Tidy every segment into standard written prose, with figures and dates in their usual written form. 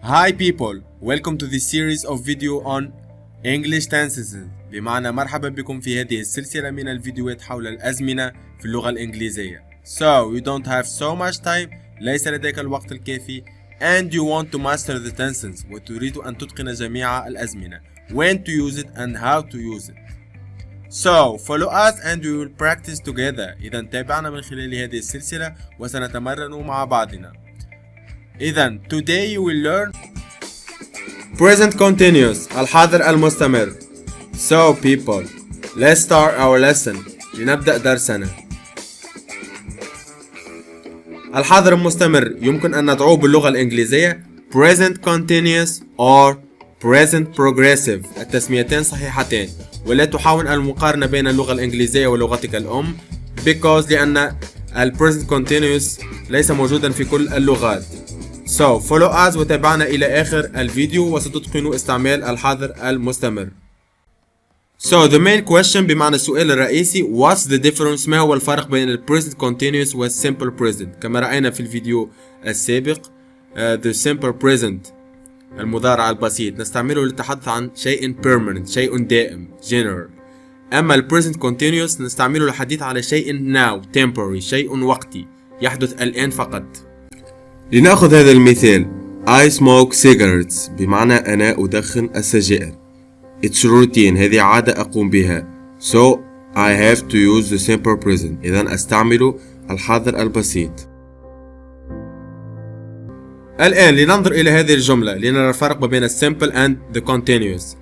Hi people, welcome to this series of video on English tenses. بمعنى مرحبا بكم في هذه السلسلة من الفيديوهات حول الأزمنة في اللغة الإنجليزية. So you don't have so much time، ليس لديك الوقت الكافي and you want to master the tenses وتريد أن تتقن جميع الأزمنة when to use it and how to use it. So follow us and we will practice together. إذا تابعنا من خلال هذه السلسلة وسنتمرن مع بعضنا. إذا today you will learn present continuous الحاضر المستمر. So people, let's start our lesson. لنبدأ درسنا. الحاضر المستمر يمكن أن ندعوه باللغة الإنجليزية present continuous or present progressive. التسميتين صحيحتين ولا تحاول المقارنة بين اللغة الإنجليزية ولغتك الأم because لأن present continuous ليس موجودا في كل اللغات. So follow us وتابعنا إلى آخر الفيديو وستتقن استعمال الحاضر المستمر. So the main question بمعنى السؤال الرئيسي what's the difference؟ ما هو الفرق بين ال present continuous وال simple present؟ كما رأينا في الفيديو السابق the simple present المضارع البسيط نستعمله للتحدث عن شيء permanent شيء دائم general. أما ال present continuous نستعمله للحديث على شيء now temporary شيء وقتي يحدث الآن فقط. لنأخذ هذا المثال I smoke cigarettes بمعنى أنا أدخن السجائر. It's routine هذه عادة أقوم بها. So I have to use the simple present إذن أستعمل الحاضر البسيط. الآن لننظر إلى هذه الجملة لنرى الفرق بين simple and the continuous.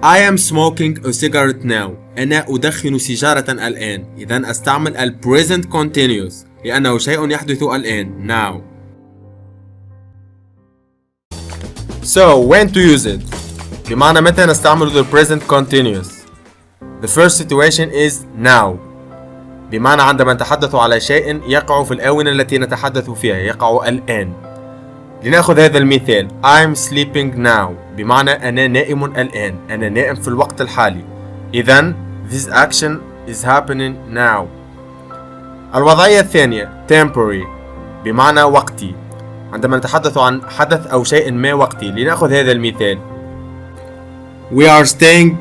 I am smoking a cigarette now أنا أدخن سيجارة الآن. إذن أستعمل ال present continuous لأنه شيء يحدث الآن now. So when to use it؟ بمعنى متى نستعمل the present continuous. The first situation is now بمعنى عندما نتحدث على شيء يقع في الآونة التي نتحدث فيها يقع الآن. لنأخذ هذا المثال I'm sleeping now بمعنى أنا نائم الآن أنا نائم في الوقت الحالي. إذن this action is happening now. الوضعية الثانية temporary بمعنى وقتي عندما نتحدث عن حدث أو شيء ما وقتي. لنأخذ هذا المثال We are staying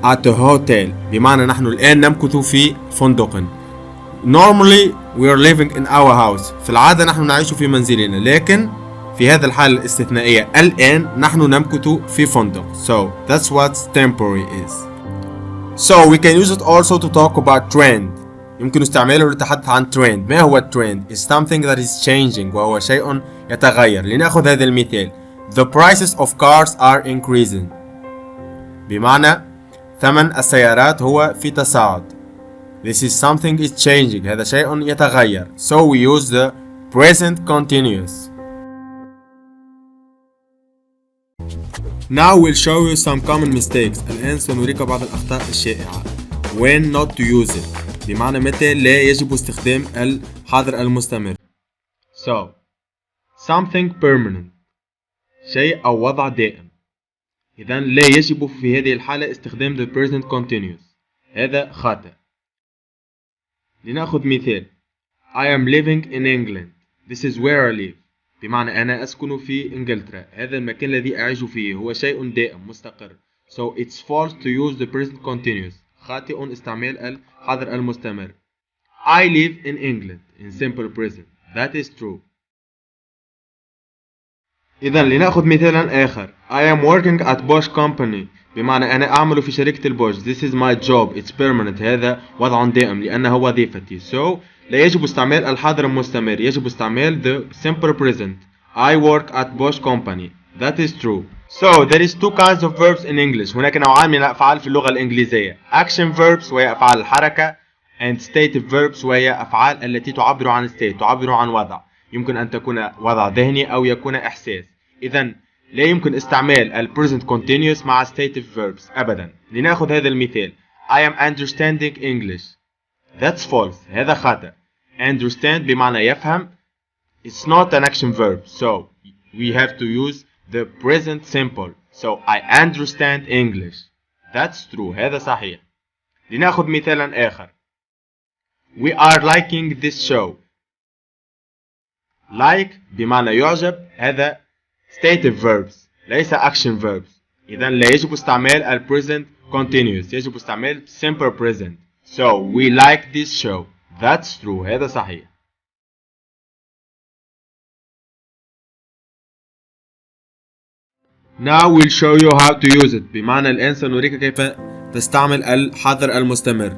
at a hotel بمعنى نحن الآن نمكث في فندق. Normally we are living in our house في العادة نحن نعيش في منزلنا لكن في هذه الحالة الاستثنائية الآن نحن نمكث في فندق. So that's what temporary is. So we can use it also to talk about trend. يمكن استعماله للتحدث عن trend. ما هو trend؟ is something that is changing وهو شيء يتغير. لنأخذ هذا المثال The prices of cars are increasing بمعنى ثمن السيارات هو في تصاعد. This is something is changing هذا شيء يتغير. So we use the present continuous. Now we'll show you some common mistakes. الآن سنريك بعض الأخطاء الشائعة. When not to use it بمعنى متى لا يجب استخدام الحاضر المستمر. So something permanent شيء أو وضع دائم. إذن لا يجب في هذه الحالة استخدام the present continuous. هذا خاطئ. لنأخذ مثال I am living in England. This is where I live. بمعنى أنا أسكن في إنجلترا. هذا المكان الذي أعيش فيه هو شيء دائم مستقر. So it's false to use the present continuous. خاطئ استعمال الحاضر المستمر. I live in England in simple present. That is true. إذن لنأخذ مثالا آخر I am working at Bosch company بمعنى أنا أعمل في شركة البوش. This is my job. It's permanent. هذا وضع دائم لأنه وظيفتي. So لا يجب استعمال الحاضر المستمر يجب استعمال the simple present. I work at Bosch company. That is true. So there is two kinds of verbs in English. هناك نوعان من الأفعال في اللغة الإنجليزية. Action verbs وهي أفعال الحركة and stative verbs وهي أفعال التي تعبر عن state تعبر عن وضع. يمكن أن تكون وضع ذهني أو يكون إحساس. إذن لا يمكن استعمال ال present continuous مع stative verbs أبدا. لنأخذ هذا المثال I am understanding English. That's false. هذا خاطئ. Understand بمعنى يفهم. It's not an action verb. So we have to use the present simple. So I understand English. That's true. هذا صحيح. لنأخذ مثالا آخر We are liking this show. Like بمعنى يعجب هذا stative verbs ليس action verbs. إذا لا يجب استعمال ال present continuous، يجب استعمال simple present. So we like this show. That's true. هذا صحيح. Now we'll show you how to use it. بمعنى الآن سنريك كيف تستعمل الحاضر المستمر.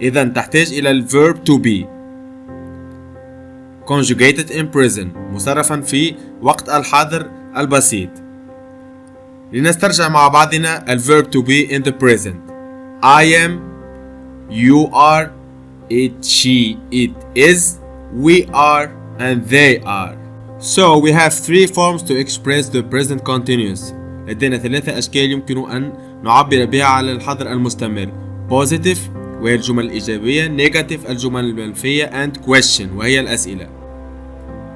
إذا تحتاج إلى ال verb to be conjugated in present، مصرفا في وقت الحاضر البسيط. لنسترجع مع بعضنا ال verb to be in the present. I am، you are، it، she، it is، we are and they are. So we have three forms to express the present continuous. لدينا ثلاثة أشكال يمكن أن نعبر بها على الحاضر المستمر. positive وهي الجمل الإيجابية، negative الجمل المنفية and question وهي الأسئلة.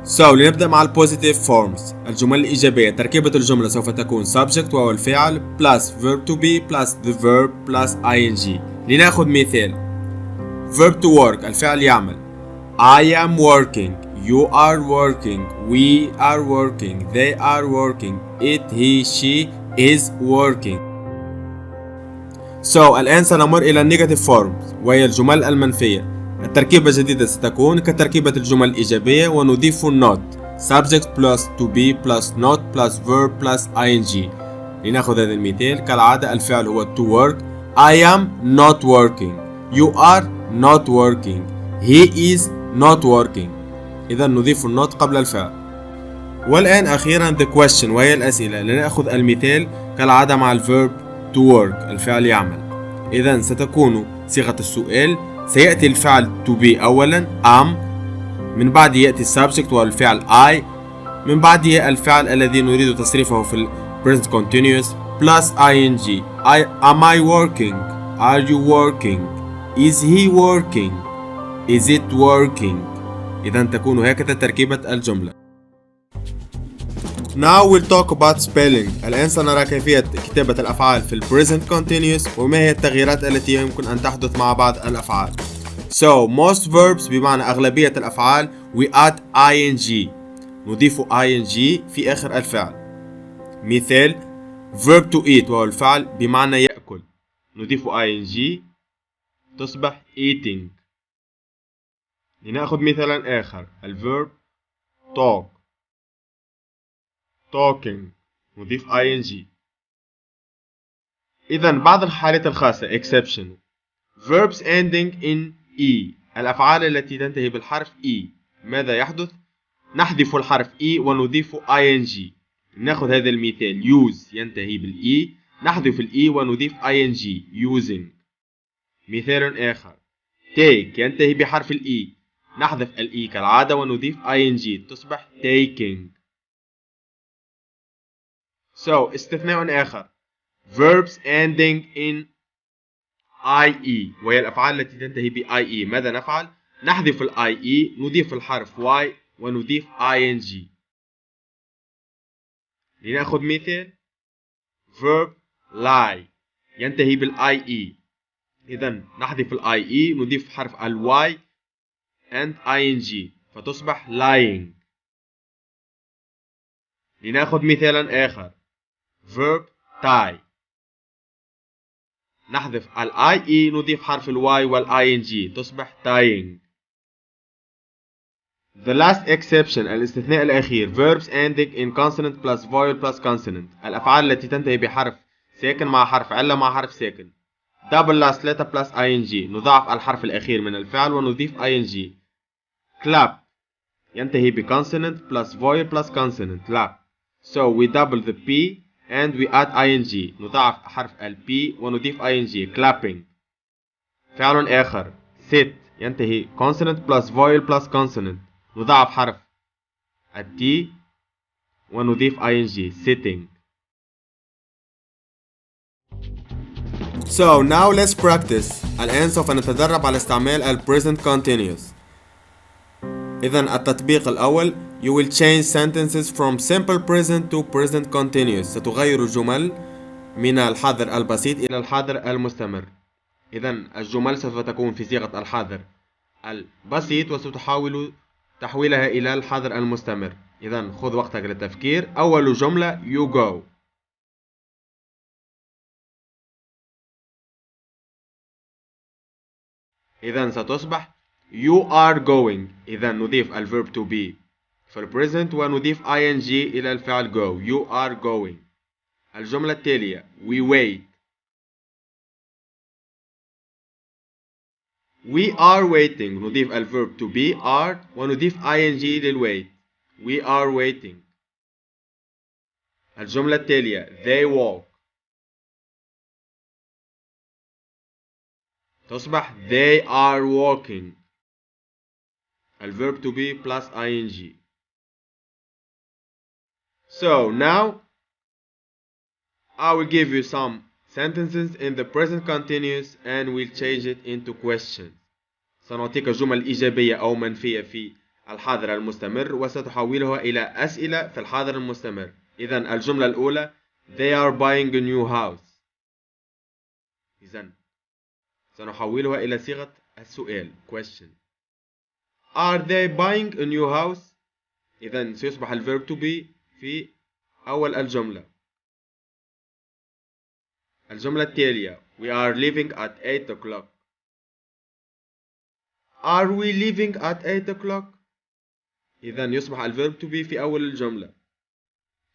So لنبدأ مع ال positive forms. الجمل الإيجابية تركيبة الجملة سوف تكون subject وهو الفاعل plus verb to be plus the verb plus ing. لنأخذ مثال. verb to work الفعل يعمل. I am working، you are working، we are working، they are working، it، he، she is working. So الآن سنمر إلى negative forms وهي الجمل المنفية. التركيبة الجديدة ستكون كتركيبة الجمل الإيجابية ونضيف not subject plus to be plus not plus verb plus ing. لنأخذ هذا المثال كالعادة الفعل هو to work. I am not working، you are not working، he is not working. إذا نضيف النوت قبل الفعل. والآن أخيرا the question وهي الأسئلة. لنأخذ المثال كالعادة مع الverb to work الفعل يعمل. إذا ستكون صيغة السؤال سيأتي الفعل to be أولا am، من بعد يأتي subject والفعل I، من بعده الفعل الذي نريد تصريفه في ال present continuous plus ing. Am I working؟ Are you working؟ Is he working؟ Is it working؟ إذا تكون هكذا تركيبة الجملة. Now we'll talk about spelling. الآن سنرى كيفية كتابة الأفعال في ال present continuous وما هي التغييرات التي يمكن أن تحدث مع بعض الأفعال. So most verbs بمعنى أغلبية الأفعال we add ing، نضيف ing في آخر الفعل. مثال verb to eat وهو الفعل بمعنى يأكل، نضيف ing تصبح eating. لنأخذ مثالا آخر الverb talk talking، نضيف ing. إذا بعض الحالات الخاصة exception verbs ending in e الأفعال التي تنتهي بالحرف e ماذا يحدث؟ نحذف الحرف e ونضيف ing. نأخذ هذا المثال use ينتهي بالe، نحذف الe ونضيف ing using. مثال آخر take ينتهي بحرف الe، نحذف الإي كالعادة ونضيف ing تصبح taking. So استثناء آخر verbs ending in ie وهي الأفعال التي تنتهي ب ie. ماذا نفعل؟ نحذف ال ie نضيف الحرف y ونضيف ing. لنأخذ مثال verb lie ينتهي بال ie، إذا نحذف ال ie نضيف حرف ال y and ing فتصبح lying. لنأخذ مثالا آخر verb tie نحذف ال ie نضيف حرف ال y وال ing تصبح tying. The last exception الاستثناء الأخير verbs ending in consonant plus vowel plus consonant الأفعال التي تنتهي بحرف ساكن مع حرف علة مع حرف ساكن. double last letter plus ing نضاعف الحرف الأخير من الفعل ونضيف ing. clap ينتهي ب consonant plus vowel plus consonant lap. So we double the p and we add ing نضاعف حرف ال p ونضيف ing clapping. فعل آخر sit ينتهي consonant plus vowel plus consonant نضاعف حرف ال t ونضيف ing sitting. So now let's practice. الآن سوف نتدرب على استعمال ال present continuous. إذن التطبيق الأول You will change sentences from simple present to present continuous. ستغير الجمل من الحاضر البسيط إلى الحاضر المستمر. إذن الجمل سوف تكون في صيغة الحاضر البسيط وستحاول تحويلها إلى الحاضر المستمر. إذا خذ وقتك للتفكير. أول جملة you go. إذا ستصبح you are going. إذا نضيف الverb to be في البريزنت ونضيف ing إلى الفعل go. You are going. الجملة التالية we wait. We are waiting. نضيف الverb to be are ونضيف ing للwait. We are waiting. الجملة التالية they walk. تصبح they are walking. الverb to be plus ing. So now I will give you some sentences in the present continuous and we'll change it into questions. سنعطيك جمل إيجابية أو منفية في الحاضر المستمر وستحولها إلى أسئلة في الحاضر المستمر. إذن الجملة الأولى they are buying a new house. إذن سنحولها إلى صيغة السؤال question. Are they buying a new house؟ إذن سيصبح الverb to be في أول الجملة. الجملة التالية we are leaving at 8 o'clock. Are we leaving at 8 o'clock؟ إذن يصبح الverb to be في أول الجملة.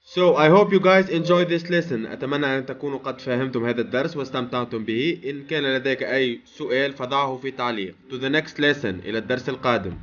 So I hope you guys enjoyed this lesson. أتمنى أن تكونوا قد فهمتم هذا الدرس واستمتعتم به. إن كان لديك أي سؤال فضعه في تعليق. To the next lesson. إلى الدرس القادم.